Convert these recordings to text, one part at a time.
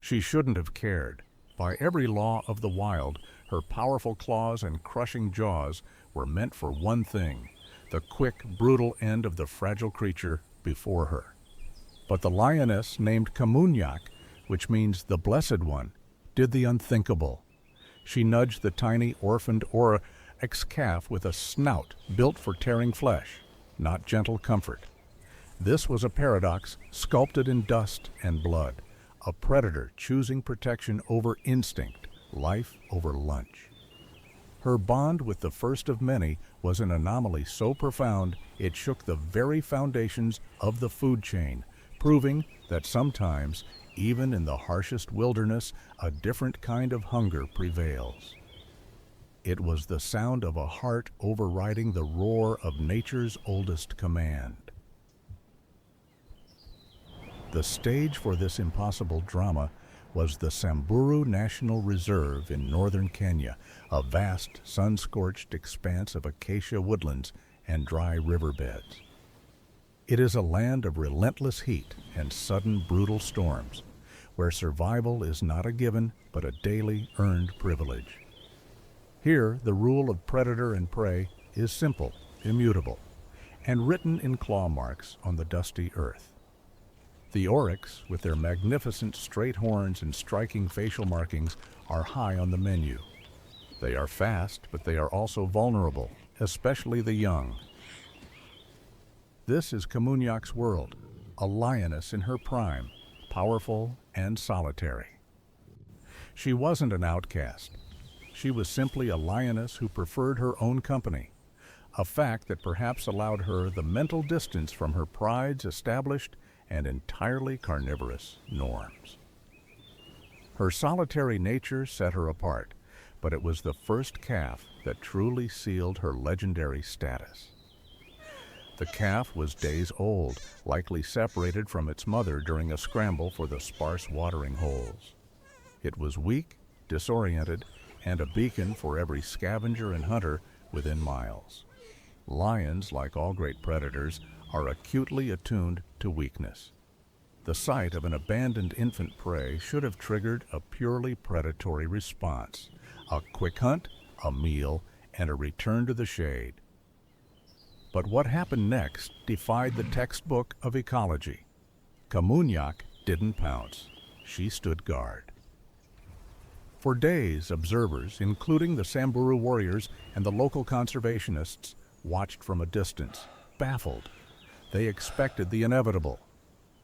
She shouldn't have cared. By every law of the wild, her powerful claws and crushing jaws were meant for one thing: the quick, brutal end of the fragile creature before her. But the lioness, named Kamunyak, which means the Blessed One, did the unthinkable. She nudged the tiny orphaned Oryx calf with a snout built for tearing flesh, not gentle comfort. This was a paradox sculpted in dust and blood, a predator choosing protection over instinct, life over lunch. Her bond with the first of many was an anomaly so profound it shook the very foundations of the food chain, proving that sometimes, even in the harshest wilderness, a different kind of hunger prevails. It was the sound of a heart overriding the roar of nature's oldest command. The stage for this impossible drama was the Samburu National Reserve in northern Kenya, a vast, sun-scorched expanse of acacia woodlands and dry riverbeds. It is a land of relentless heat and sudden brutal storms, where survival is not a given but a daily earned privilege. Here, the rule of predator and prey is simple, immutable, and written in claw marks on the dusty earth. The oryx, with their magnificent straight horns and striking facial markings, are high on the menu. They are fast, but they are also vulnerable, especially the young. This is Kamunyak's world, a lioness in her prime, powerful and solitary. She wasn't an outcast. She was simply a lioness who preferred her own company, a fact that perhaps allowed her the mental distance from her pride's established and entirely carnivorous norms. Her solitary nature set her apart, but it was the first calf that truly sealed her legendary status. The calf was days old, likely separated from its mother during a scramble for the sparse watering holes. It was weak, disoriented, and a beacon for every scavenger and hunter within miles. Lions, like all great predators, are acutely attuned to weakness. The sight of an abandoned infant prey should have triggered a purely predatory response: a quick hunt, a meal, and a return to the shade. But what happened next defied the textbook of ecology. Kamunyak didn't pounce. She stood guard. For days, observers, including the Samburu warriors and the local conservationists, watched from a distance, baffled. They expected the inevitable.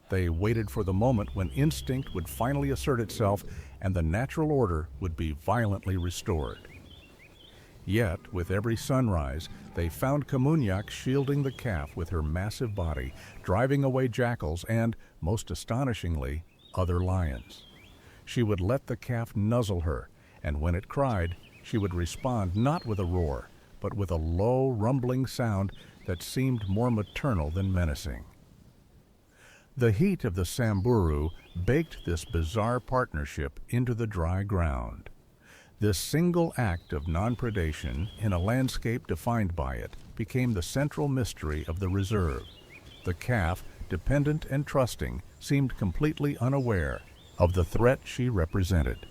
They waited for the moment when instinct would finally assert itself and the natural order would be violently restored. Yet, with every sunrise, they found Kamunyak shielding the calf with her massive body, driving away jackals and, most astonishingly, other lions. She would let the calf nuzzle her, and when it cried, she would respond not with a roar, but with a low, rumbling sound that seemed more maternal than menacing. The heat of the Samburu baked this bizarre partnership into the dry ground. This single act of non-predation in a landscape defined by it became the central mystery of the reserve. The calf, dependent and trusting, seemed completely unaware of the threat she represented.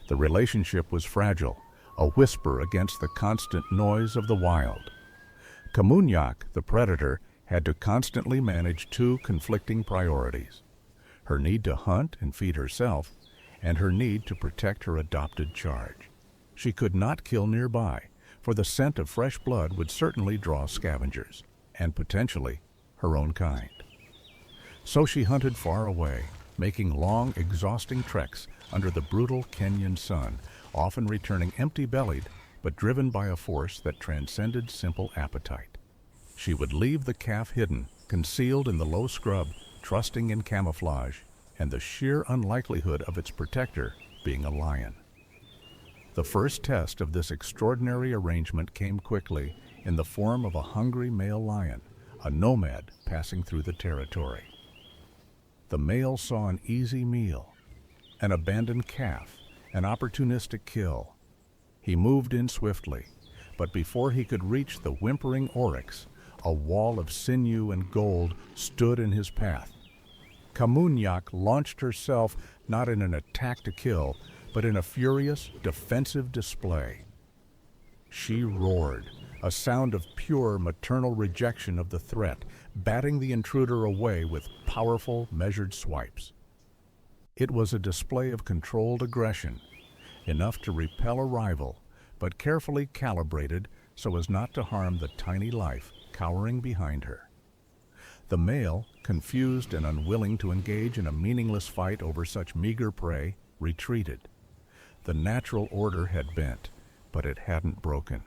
The relationship was fragile, a whisper against the constant noise of the wild. Kamunyak, the predator, had to constantly manage two conflicting priorities: her need to hunt and feed herself, and her need to protect her adopted charge. She could not kill nearby, for the scent of fresh blood would certainly draw scavengers, and potentially her own kind. So she hunted far away, making long, exhausting treks under the brutal Kenyan sun, often returning empty-bellied, but driven by a force that transcended simple appetite. She would leave the calf hidden, concealed in the low scrub, trusting in camouflage, and the sheer unlikelihood of its protector being a lion. The first test of this extraordinary arrangement came quickly in the form of a hungry male lion, a nomad passing through the territory. The male saw an easy meal, an abandoned calf, an opportunistic kill. He moved in swiftly, but before he could reach the whimpering oryx, a wall of sinew and gold stood in his path, Kamunyak launched herself not in an attack to kill, but in a furious, defensive display. She roared, a sound of pure maternal rejection of the threat, batting the intruder away with powerful, measured swipes. It was a display of controlled aggression, enough to repel a rival, but carefully calibrated so as not to harm the tiny life cowering behind her. The male, confused and unwilling to engage in a meaningless fight over such meager prey, retreated. The natural order had bent, but it hadn't broken.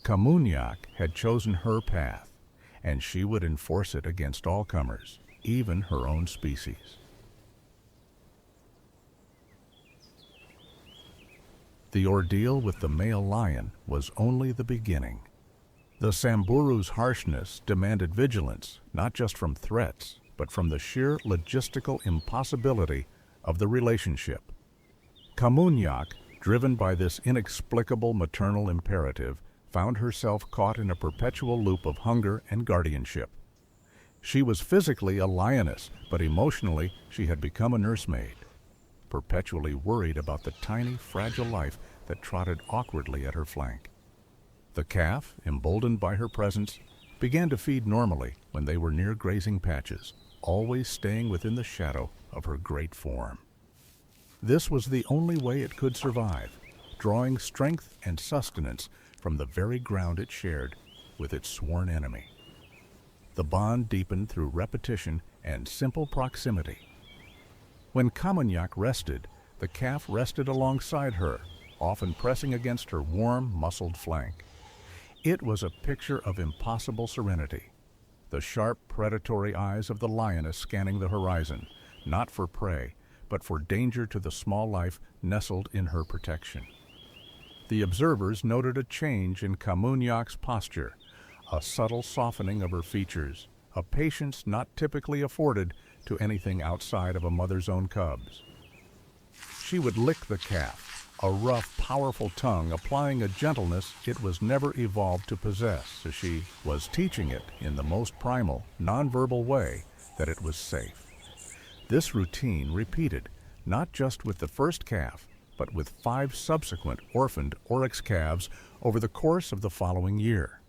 Kamunyak had chosen her path, and she would enforce it against all comers, even her own species. The ordeal with the male lion was only the beginning. The Samburu's harshness demanded vigilance, not just from threats, but from the sheer logistical impossibility of the relationship. Kamunyak, driven by this inexplicable maternal imperative, found herself caught in a perpetual loop of hunger and guardianship. She was physically a lioness, but emotionally she had become a nursemaid, perpetually worried about the tiny, fragile life that trotted awkwardly at her flank. The calf, emboldened by her presence, began to feed normally when they were near grazing patches, always staying within the shadow of her great form. This was the only way it could survive, drawing strength and sustenance from the very ground it shared with its sworn enemy. The bond deepened through repetition and simple proximity. When Kamunyak rested, the calf rested alongside her, often pressing against her warm, muscled flank. It was a picture of impossible serenity, the sharp, predatory eyes of the lioness scanning the horizon, not for prey, but for danger to the small life nestled in her protection. The observers noted a change in Kamunyak's posture, a subtle softening of her features, a patience not typically afforded to anything outside of a mother's own cubs. She would lick the calf, a rough, powerful tongue applying a gentleness it was never evolved to possess, as she was teaching it in the most primal, nonverbal way that it was safe. This routine repeated, not just with the first calf, but with 5 subsequent orphaned Oryx calves over the course of the following year.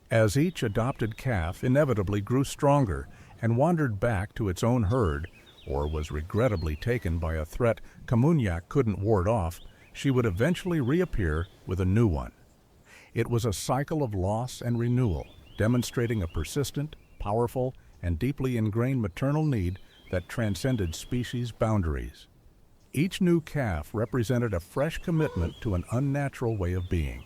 As each adopted calf inevitably grew stronger and wandered back to its own herd, or was regrettably taken by a threat Kamunyak couldn't ward off, she would eventually reappear with a new one. It was a cycle of loss and renewal, demonstrating a persistent, powerful, and deeply ingrained maternal need that transcended species boundaries. Each new calf represented a fresh commitment to an unnatural way of being.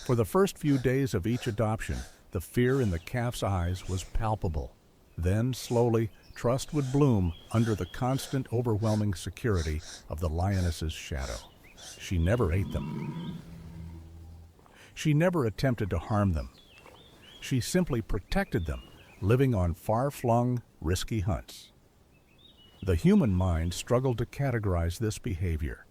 For the first few days of each adoption, the fear in the calf's eyes was palpable. Then, slowly, trust would bloom under the constant, overwhelming security of the lioness's shadow. She never ate them. She never attempted to harm them. She simply protected them, living on far-flung, risky hunts. The human mind struggled to categorize this behavior.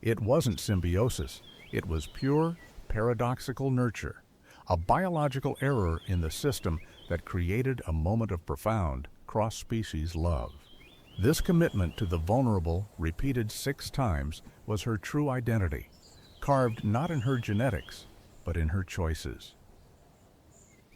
It wasn't symbiosis. It was pure, paradoxical nurture, a biological error in the system that created a moment of profound, cross-species love. This commitment to the vulnerable, repeated 6 times, was her true identity, carved not in her genetics, but in her choices.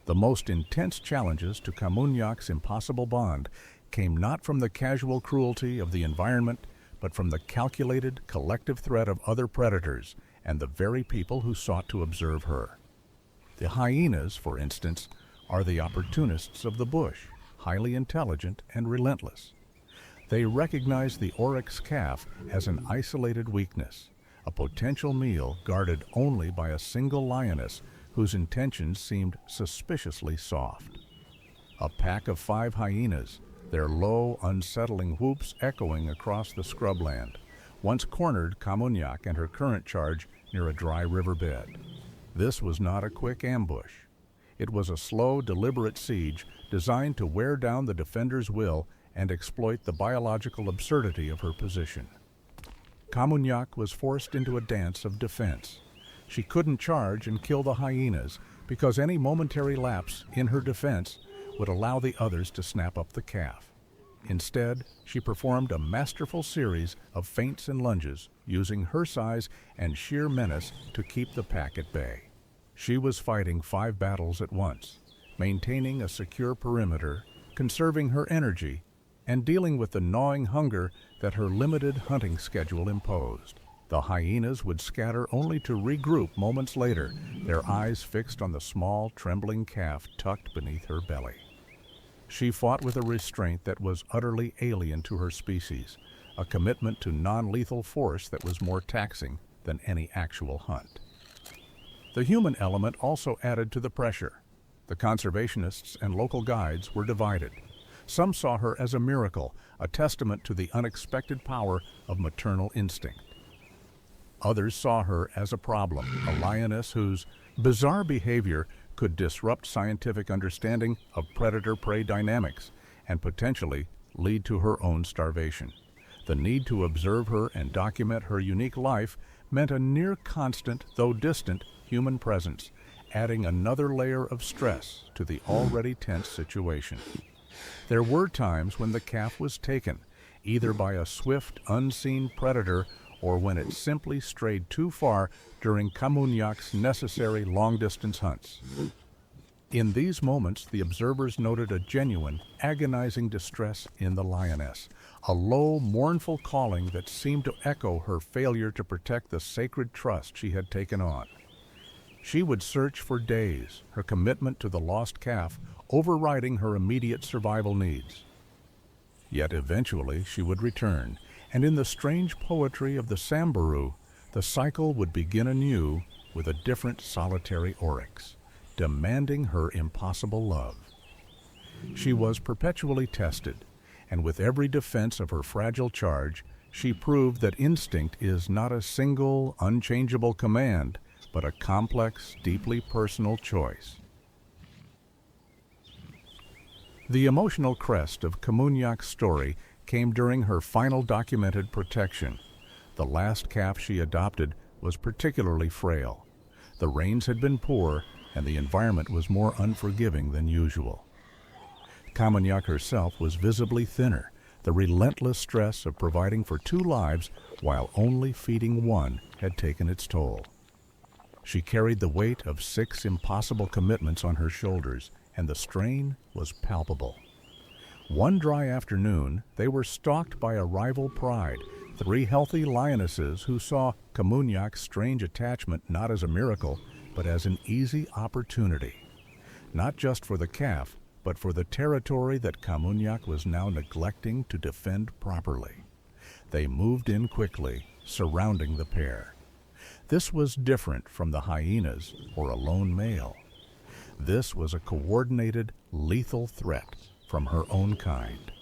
The most intense challenges to Kamunyak's impossible bond came not from the casual cruelty of the environment, but from the calculated, collective threat of other predators and the very people who sought to observe her. The hyenas, for instance, are the opportunists of the bush, highly intelligent and relentless. They recognize the Oryx calf as an isolated weakness, a potential meal guarded only by a single lioness whose intentions seemed suspiciously soft. A pack of 5 hyenas, their low, unsettling whoops echoing across the scrubland, once cornered Kamunyak and her current charge near a dry riverbed. This was not a quick ambush. It was a slow, deliberate siege designed to wear down the defender's will and exploit the biological absurdity of her position. Kamunyak was forced into a dance of defense. She couldn't charge and kill the hyenas because any momentary lapse in her defense would allow the others to snap up the calf. Instead, she performed a masterful series of feints and lunges, using her size and sheer menace to keep the pack at bay. She was fighting 5 battles at once, maintaining a secure perimeter, conserving her energy, and dealing with the gnawing hunger that her limited hunting schedule imposed. The hyenas would scatter only to regroup moments later, their eyes fixed on the small, trembling calf tucked beneath her belly. She fought with a restraint that was utterly alien to her species, a commitment to non-lethal force that was more taxing than any actual hunt. The human element also added to the pressure. The conservationists and local guides were divided. Some saw her as a miracle, a testament to the unexpected power of maternal instinct. Others saw her as a problem, a lioness whose bizarre behavior could disrupt scientific understanding of predator-prey dynamics and potentially lead to her own starvation. The need to observe her and document her unique life meant a near-constant, though distant, human presence, adding another layer of stress to the already tense situation. There were times when the calf was taken, either by a swift, unseen predator or when it simply strayed too far during Kamunyak's necessary long-distance hunts. In these moments, the observers noted a genuine, agonizing distress in the lioness, a low, mournful calling that seemed to echo her failure to protect the sacred trust she had taken on. She would search for days, her commitment to the lost calf overriding her immediate survival needs. Yet eventually she would return, and in the strange poetry of the Samburu, the cycle would begin anew with a different solitary Oryx, demanding her impossible love. She was perpetually tested, and with every defense of her fragile charge, she proved that instinct is not a single, unchangeable command, but a complex, deeply personal choice. The emotional crest of Kamunyak's story came during her final documented protection. The last calf she adopted was particularly frail. The rains had been poor, and the environment was more unforgiving than usual. Kamunyak herself was visibly thinner, the relentless stress of providing for 2 lives while only feeding 1 had taken its toll. She carried the weight of 6 impossible commitments on her shoulders, and the strain was palpable. One dry afternoon, they were stalked by a rival pride, 3 healthy lionesses who saw Kamunyak's strange attachment not as a miracle, but as an easy opportunity. Not just for the calf, but for the territory that Kamunyak was now neglecting to defend properly. They moved in quickly, surrounding the pair. This was different from the hyenas or a lone male. This was a coordinated, lethal threat from her own kind.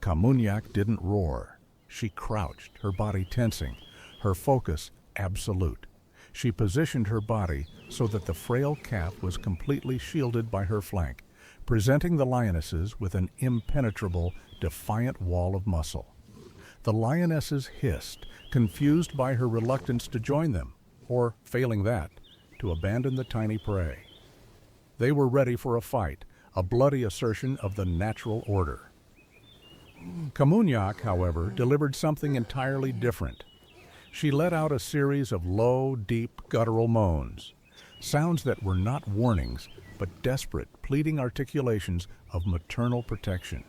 Kamunyak didn't roar. She crouched, her body tensing, her focus absolute. She positioned her body so that the frail calf was completely shielded by her flank, presenting the lionesses with an impenetrable, defiant wall of muscle. The lionesses hissed, confused by her reluctance to join them, or, failing that, to abandon the tiny prey. They were ready for a fight, a bloody assertion of the natural order. Kamunyak, however, delivered something entirely different. She let out a series of low, deep, guttural moans, sounds that were not warnings, but desperate, pleading articulations of maternal protection.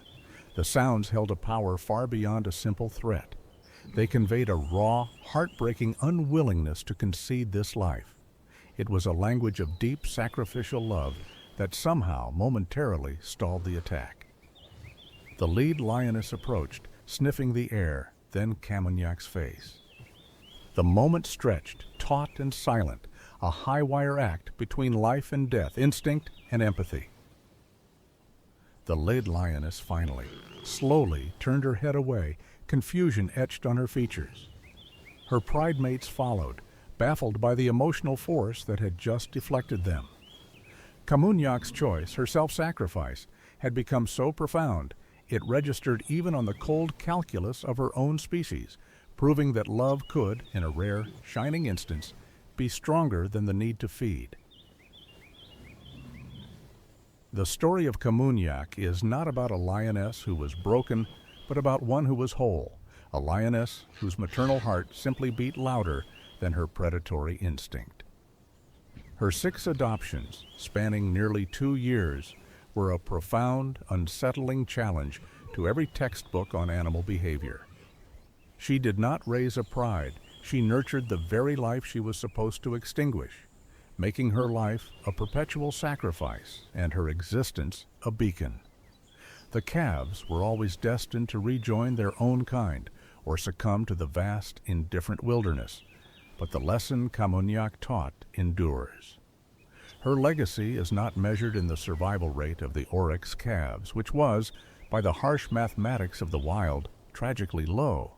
The sounds held a power far beyond a simple threat. They conveyed a raw, heartbreaking unwillingness to concede this life. It was a language of deep sacrificial love that somehow momentarily stalled the attack. The lead lioness approached, sniffing the air, then Kamunyak's face. The moment stretched, taut and silent, a high-wire act between life and death, instinct and empathy. The lead lioness finally, slowly turned her head away, confusion etched on her features. Her pride mates followed, baffled by the emotional force that had just deflected them. Kamunyak's choice, her self-sacrifice, had become so profound it registered even on the cold calculus of her own species, proving that love could, in a rare, shining instance, be stronger than the need to feed. The story of Kamunyak is not about a lioness who was broken, but about one who was whole, a lioness whose maternal heart simply beat louder than her predatory instinct. Her 6 adoptions, spanning nearly 2 years, were a profound, unsettling challenge to every textbook on animal behavior. She did not raise a pride, she nurtured the very life she was supposed to extinguish, making her life a perpetual sacrifice and her existence a beacon. The calves were always destined to rejoin their own kind or succumb to the vast, indifferent wilderness, but the lesson Kamunyak taught endures. Her legacy is not measured in the survival rate of the Oryx calves, which was, by the harsh mathematics of the wild, tragically low,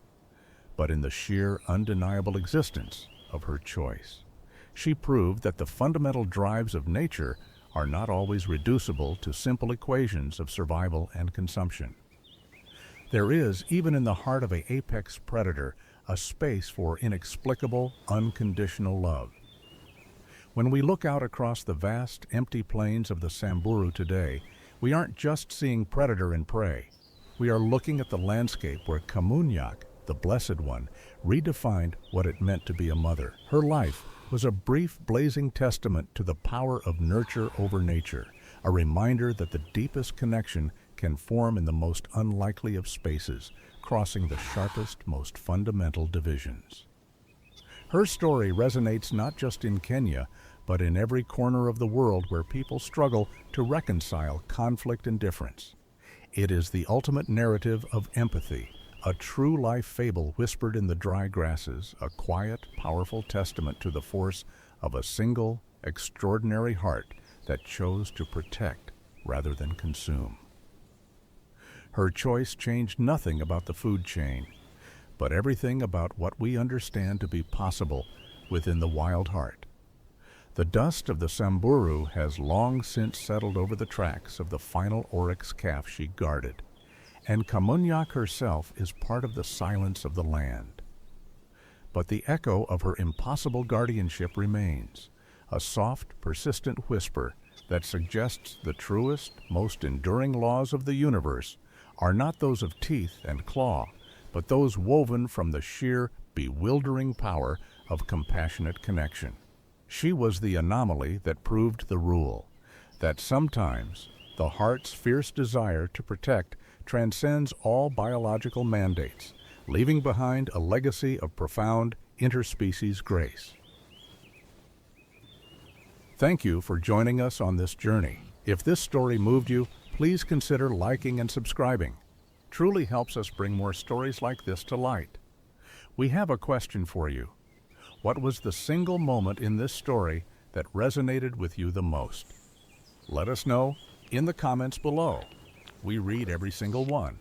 but in the sheer, undeniable existence of her choice. She proved that the fundamental drives of nature are not always reducible to simple equations of survival and consumption. There is, even in the heart of an apex predator, a space for inexplicable, unconditional love. When we look out across the vast, empty plains of the Samburu today, we aren't just seeing predator and prey. We are looking at the landscape where Kamunyak, the Blessed One, redefined what it meant to be a mother. Her life was a brief, blazing testament to the power of nurture over nature, a reminder that the deepest connection can form in the most unlikely of spaces, crossing the sharpest, most fundamental divisions. Her story resonates not just in Kenya, but in every corner of the world where people struggle to reconcile conflict and difference. It is the ultimate narrative of empathy, a true life fable whispered in the dry grasses, a quiet, powerful testament to the force of a single, extraordinary heart that chose to protect rather than consume. Her choice changed nothing about the food chain, but everything about what we understand to be possible within the Wildheart. The dust of the Samburu has long since settled over the tracks of the final Oryx calf she guarded, and Kamunyak herself is part of the silence of the land. But the echo of her impossible guardianship remains, a soft, persistent whisper that suggests the truest, most enduring laws of the universe are not those of teeth and claw, but those woven from the sheer, bewildering power of compassionate connection. She was the anomaly that proved the rule, that sometimes the heart's fierce desire to protect transcends all biological mandates, leaving behind a legacy of profound interspecies grace. Thank you for joining us on this journey. If this story moved you, please consider liking and subscribing. Truly helps us bring more stories like this to light. We have a question for you. What was the single moment in this story that resonated with you the most? Let us know in the comments below. We read every single one.